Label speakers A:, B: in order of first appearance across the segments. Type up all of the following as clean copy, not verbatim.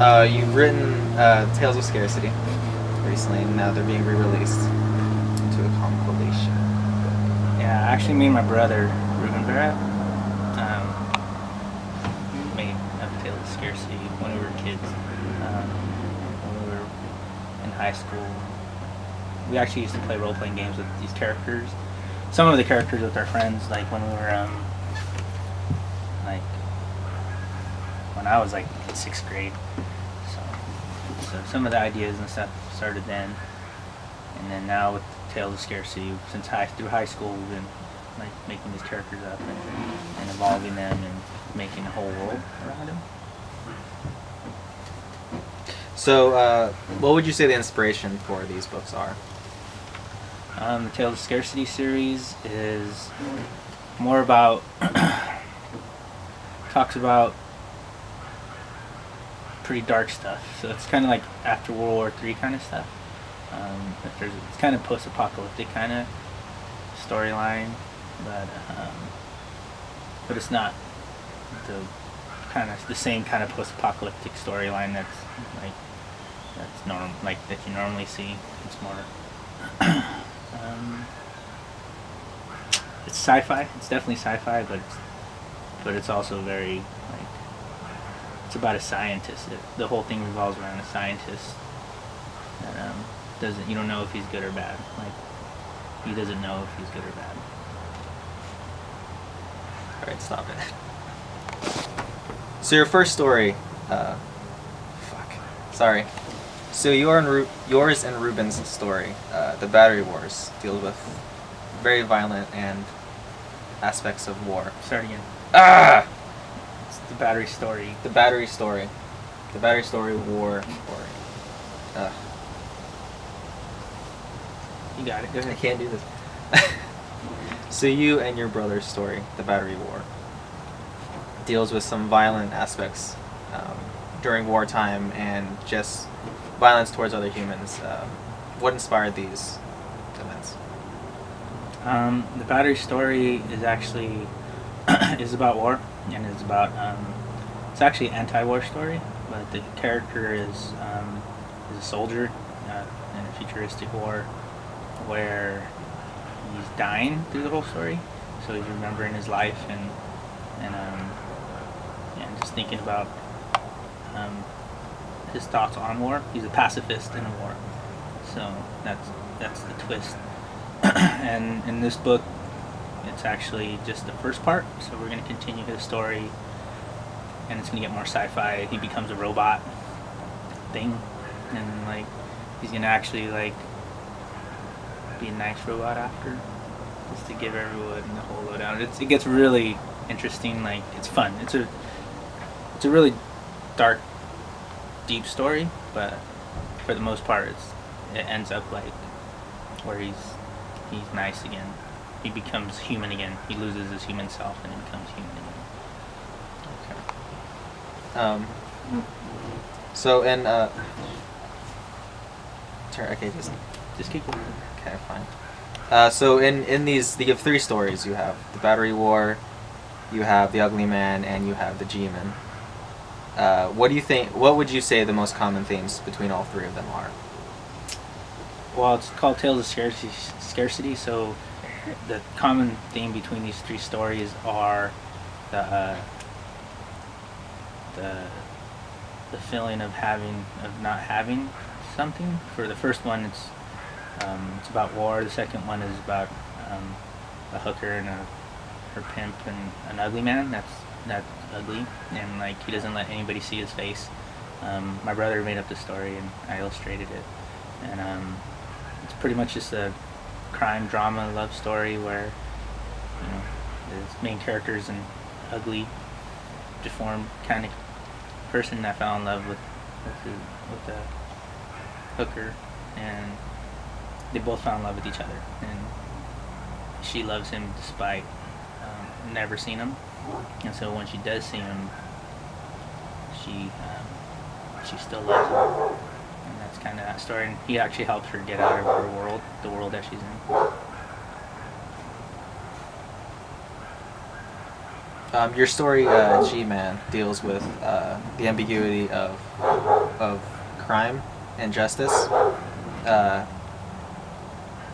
A: You've written Tales of Scarcity recently, and now they're being re-released into a compilation.
B: Yeah, actually, me and my brother, Vera, um, made a Tales of Scarcity when we were kids. When we were in high school, we actually used to play role-playing games with these characters. Some of the characters with our friends, like when we were, like when I was like in 6th grade. So some of the ideas and stuff started then, and then now with Tales of Scarcity, through high school, we've been like making these characters up and evolving them and making a whole world around them.
A: So, what would you say the inspiration for these books are?
B: The Tales of Scarcity series is more about talks about pretty dark stuff. So it's kind of like after World War III kind of stuff. It's kind of post-apocalyptic kind of storyline, but it's not the same kind of post-apocalyptic storyline that you normally see. It's more it's sci-fi. It's definitely sci-fi, but it's also very like it's about a scientist. The whole thing revolves around a scientist that you don't know if he's good or bad. Like he doesn't know if he's good or bad.
A: All right, stop it. So your first story, sorry. So yours and Ruben's story, the Battery Wars, deals with very violent and aspects of war.
B: Start again.
A: Ah!
B: It's the battery story.
A: The Battery story. The Battery story war story.
B: You got it. Go
A: I
B: ahead.
A: can't do this. So you and your brother's story, the Battery War, deals with some violent aspects during wartime and just violence towards other humans. What inspired these events?
B: The battery story is actually is about war, and it's actually an anti-war story, but the character is a soldier in a futuristic war where he's dying through the whole story. So he's remembering his life and just thinking about his thoughts on war. He's a pacifist in a war, so that's the twist. And in this book, it's actually just the first part. So we're going to continue his story, and it's going to get more sci-fi. He becomes a robot thing, and like he's going to actually like be a nice robot after, just to give everyone the whole lowdown. It gets really interesting. Like it's fun. It's a really dark, deep story, but for the most part, it ends up like where he's nice again. He becomes human again. He loses his human self and he becomes human again.
A: Okay. So in okay,
B: Just keep going.
A: okay, fine. So in these, you have 3 stories. You have the Battery War, you have the Ugly Man, and you have the G-Man. What do you think? What would you say the most common themes between all 3 of them are?
B: Well, it's called Tales of Scarcity, so the common theme between these 3 stories are the feeling of not having something. For the first one, it's about war. The second one is about a hooker and her pimp and an ugly man. That's ugly, and like he doesn't let anybody see his face. My brother made up the story and I illustrated it, and it's pretty much just a crime drama love story where the main character is an ugly, deformed kind of person that fell in love with the hooker, and they both fell in love with each other, and she loves him despite never seen him, and so when she does see him, she still loves him, and that's kind of that story. And he actually helps her get out of her world, the world that she's in.
A: Your story, G-Man, deals with the ambiguity of crime and justice. Where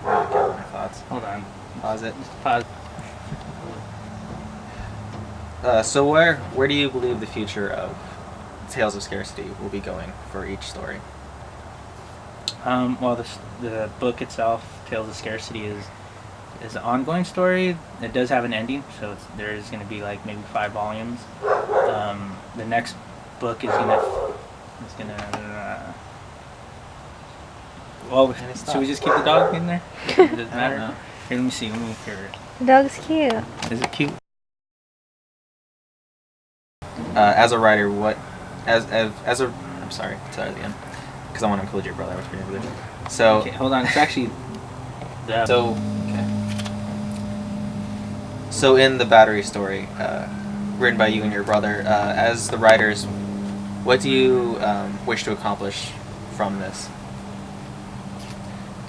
A: did I get my thoughts?
B: Hold on.
A: Pause it.
B: Just pause.
A: So where do you believe the future of Tales of Scarcity will be going for each story?
B: Well, the book itself, Tales of Scarcity, is an ongoing story. It does have an ending, so there is going to be like maybe 5 volumes. The next book is gonna. Well, should we just keep the dog in there? Does it matter?
A: I don't know.
B: Here, let me see. Let me hear it.
C: The dog's cute.
B: Is it cute?
A: As a writer, as a I'm sorry, start at the end because I want to include your brother. I was going to include. So
B: Okay, hold on. It's actually.
A: okay. So in the Battery story, written by you and your brother, as the writers, what do you wish to accomplish from this?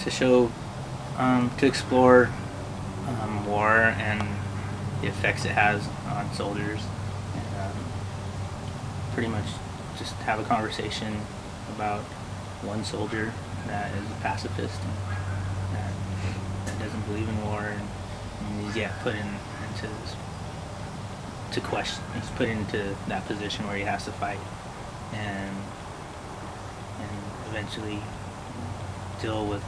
B: To show, to explore war and the effects it has on soldiers, and pretty much just have a conversation about one soldier that is a pacifist and that doesn't believe in war, and he's yet put into this, to question. He's put into that position where he has to fight and eventually deal with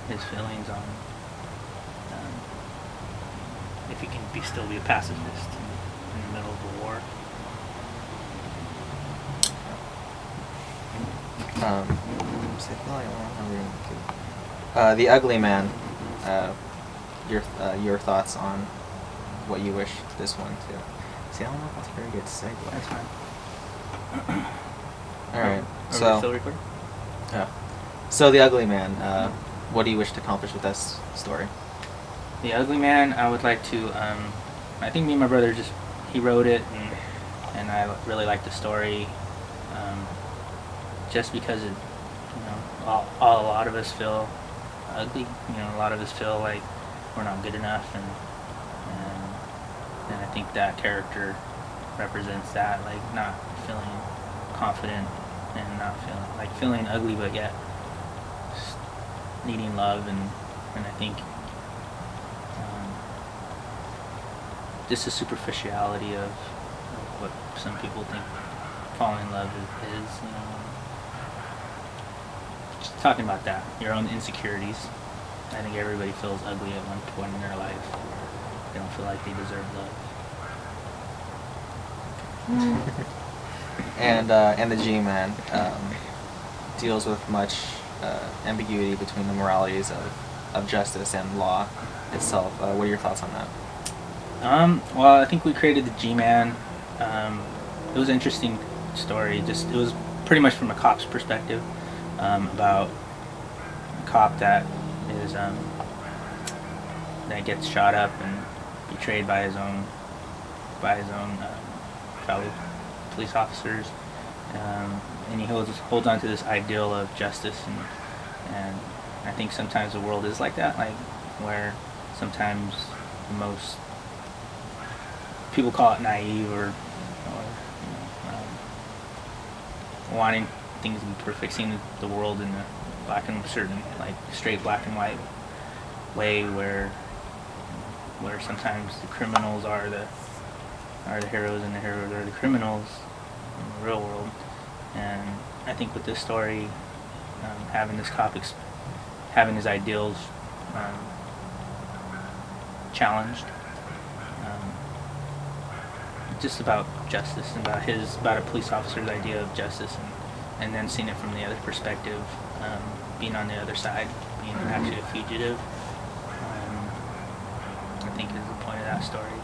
B: his feelings on if he can still be a pacifist in the middle of a war.
A: The Ugly Man. Your thoughts on what you wish this one to. See, I don't know if that's a very good segue.
B: That's fine.
A: All right.
B: Are we
A: So.
B: still recording?
A: Yeah. So the Ugly Man. What do you wish to accomplish with this story?
B: The Ugly Man, I would like to. I think me and my brother he wrote it, and I really like the story. Just because it, a lot of us feel ugly. A lot of us feel like we're not good enough, and I think that character represents that, like not feeling confident and not feeling ugly, but yet just needing love, and I think just the superficiality of what some people think falling in love is. Just talking about that, your own insecurities. I think everybody feels ugly at one point in their life. They don't feel like they deserve love.
A: And the G-Man deals with much ambiguity between the moralities of justice and law itself. What are your thoughts on that?
B: Well, I think we created the G-Man. It was an interesting story. It was pretty much from a cop's perspective, about a cop that is that gets shot up and betrayed by his own fellow police officers, and he holds on to this ideal of justice, and I think sometimes the world is like that, like where sometimes the most people call it naive or wanting things to be perfect, seeing the world in a straight black and white way, where sometimes the criminals are the heroes and the heroes are the criminals in the real world. And I think with this story, having this cop having his ideals challenged, just about justice and about a police officer's idea of justice, and then seeing it from the other perspective, being on the other side, being actually a fugitive, I think is the point of that story.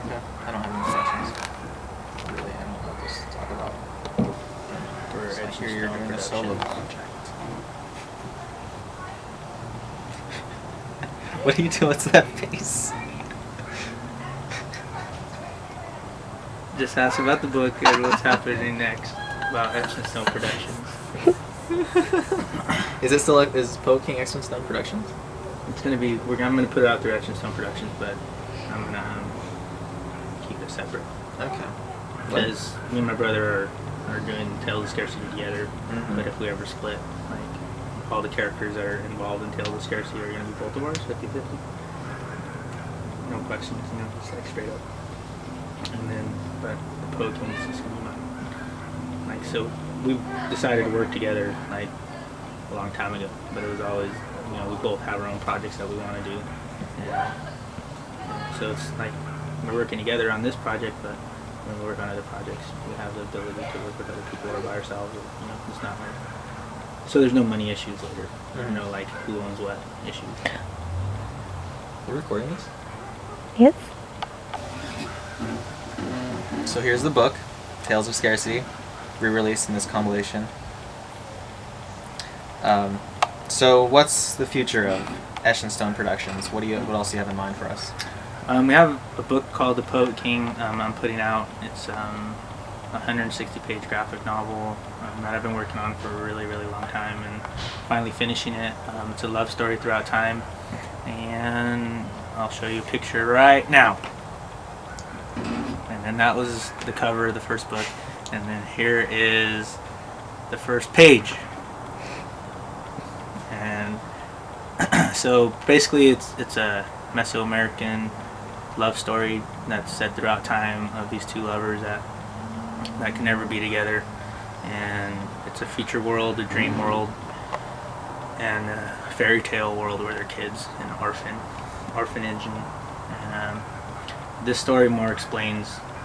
A: Okay. I don't have any questions. Really, I don't know what else to talk about. I hear you're doing a solo project. What are you doing to that face?
B: Just ask about the book and what's happening next about X and Stone Productions.
A: Is Poe King X-Men Stone Productions?
B: It's gonna be. I'm gonna put it out through Etch and Stone Productions, but I'm gonna keep it separate.
A: Okay.
B: Because me and my brother are doing Tales of Scarcity together.
A: Mhm.
B: But if we ever split, like all the characters that are involved in Tales of Scarcity are gonna be both of ours, 50-50. No questions, just like straight up. And then, but the Poe King is just gonna be mine. Like, so we decided to work together like a long time ago, but it was always, we both have our own projects that we want to do. And so it's like we're working together on this project, but when we work on other projects, we have the ability to work with other people or by ourselves. Or, it's not like, so there's no money issues later. No like who owns what issues.
A: We're recording this?
C: Yes.
A: So here's the book, Tales of Scarcity, re-released in this compilation. So what's the future of Etch and Stone Productions? What else do you have in mind for us?
B: We have a book called The Poet King. I'm putting out. It's a 160-page graphic novel that I've been working on for a really, really long time, and finally finishing it. It's a love story throughout time, and I'll show you a picture right now. And then that was the cover of the first book, and then here is the first page. And so basically it's a Mesoamerican love story that's set throughout time of these two lovers that can never be together, and it's a future world, a dream world, and a fairy tale world where they're kids in an orphanage, and this story more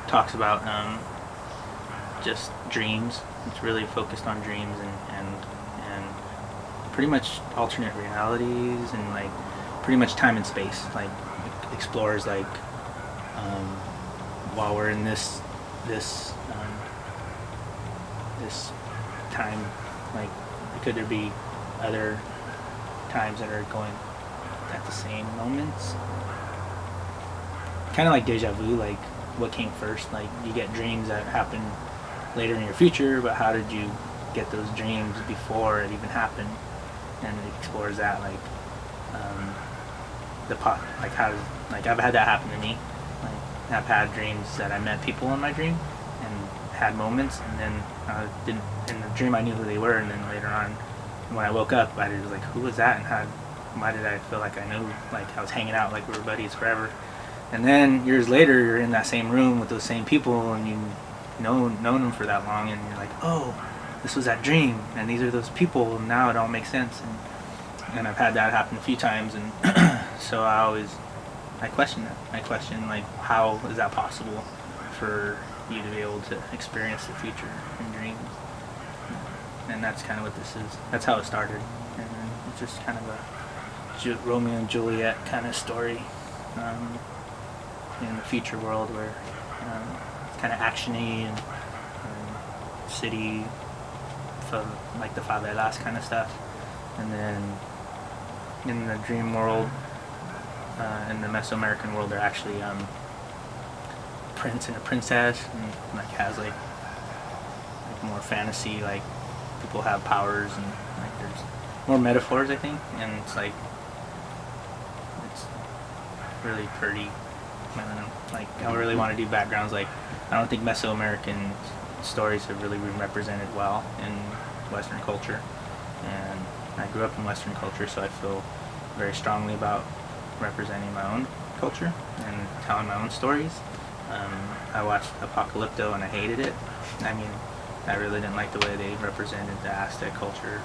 B: talks about just dreams. It's really focused on dreams and pretty much alternate realities and like pretty much time and space. Like explores like while we're in this time, like could there be other times that are going at the same moments? Kind of like deja vu, like what came first? Like you get dreams that happen later in your future, but how did you get those dreams before it even happened? And it explores that, like I've had that happen to me. Like I've had dreams that I met people in my dream and had moments, and then didn't. In the dream, I knew who they were, and then later on, when I woke up, I was like, "Who was that?" And why did I feel like I knew? Like I was hanging out, like we were buddies forever. And then years later, you're in that same room with those same people, and you've known them for that long, and you're like, "Oh, this was that dream, and these are those people, and now it all makes sense." And I've had that happen a few times, and so I question that. I question like, how is that possible for you to be able to experience the future in dreams? And that's kind of what this is. That's how it started, and it's just kind of a Romeo and Juliet kind of story in the future world where it's kind of actiony and city, like the favelas kind of stuff, and then in the dream world, in the Mesoamerican world, they're actually prince and a princess, and like has like more fantasy, like people have powers, and like there's more metaphors, I think, and it's like it's really pretty. I don't know, like I really want to do backgrounds. Like I don't think Mesoamerican stories have really been represented well in Western culture, and I grew up in Western culture, so I feel very strongly about representing my own culture and telling my own stories. I watched Apocalypto and I hated it. I mean, I really didn't like the way they represented the Aztec culture.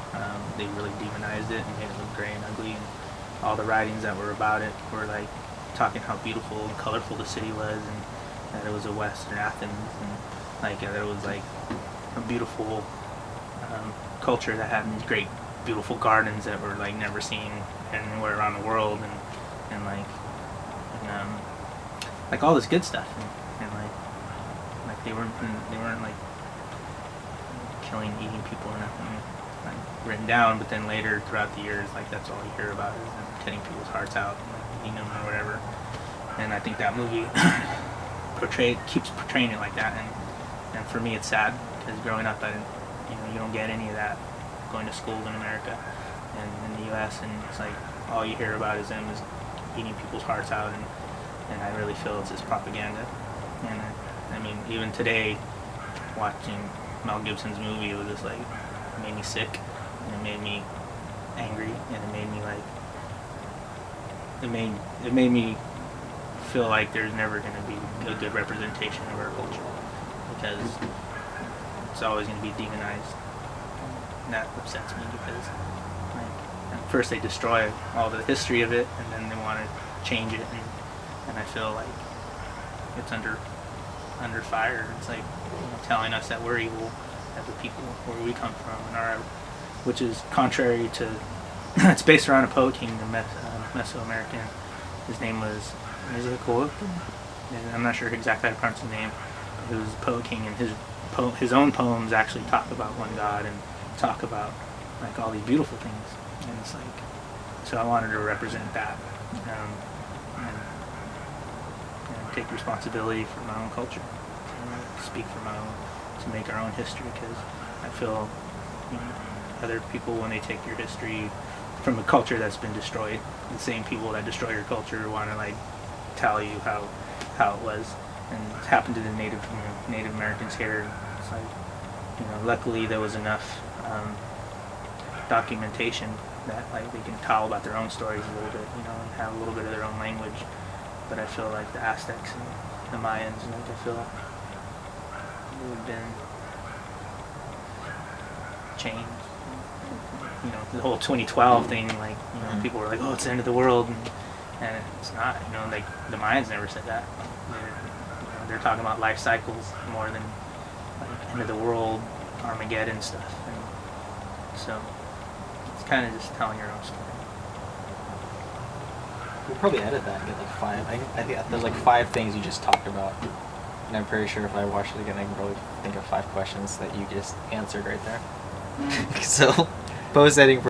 B: They really demonized it and made it look gray and ugly, and all the writings that were about it were like talking how beautiful and colorful the city was, and that it was a Western Athens, and like that it was like a beautiful culture that had these great, beautiful gardens that were like never seen anywhere around the world, and like all this good stuff, and like they weren't like killing, eating people or nothing like written down, but then later throughout the years, like that's all you hear about is them cutting people's hearts out, and, like, eating them or whatever. And I think that movie keeps portraying it like that, and for me it's sad because growing up, you don't get any of that going to school in America and in the U.S. and it's like all you hear about is them is eating people's hearts out, and I really feel it's just propaganda. And I mean, even today, watching Mel Gibson's movie, it was just like, it made me sick, and it made me angry, and it made me like, it made me feel like there's never going to be a good representation of our culture, because it's always going to be demonized. And that upsets me, because like, at first they destroy all the history of it, and then they want to change it, and I feel like it's under fire. It's like, telling us that we're evil as a people, where we come from, and which is contrary to. It's based around a poet king, the Mesoamerican. His name was Chico Ca. I'm not sure exactly how to pronounce his name. He was a poet king, and his own poems actually talk about one God and talk about like all these beautiful things. And it's like, so I wanted to represent that, and take responsibility for my own culture, and speak for my own, to make our own history, because I feel, other people, when they take your history from a culture that's been destroyed, the same people that destroy your culture want to like tell you how it was, and it's happened to the Native Americans here. It's like, luckily there was enough documentation that like they can tell about their own stories a little bit, and have a little bit of their own language. But I feel like the Aztecs and the Mayans, like, I feel like they've been changed. The whole 2012 thing, like, people were like, oh, it's the end of the world, and it's not. Like, the Mayans never said that. They're talking about life cycles more than like end of the world, Armageddon stuff. And so it's kind of just telling your own story.
A: We'll probably edit that and get like 5. I think there's like 5 things you just talked about, and I'm pretty sure if I watch it again, I can probably think of 5 questions that you just answered right there. So, post editing.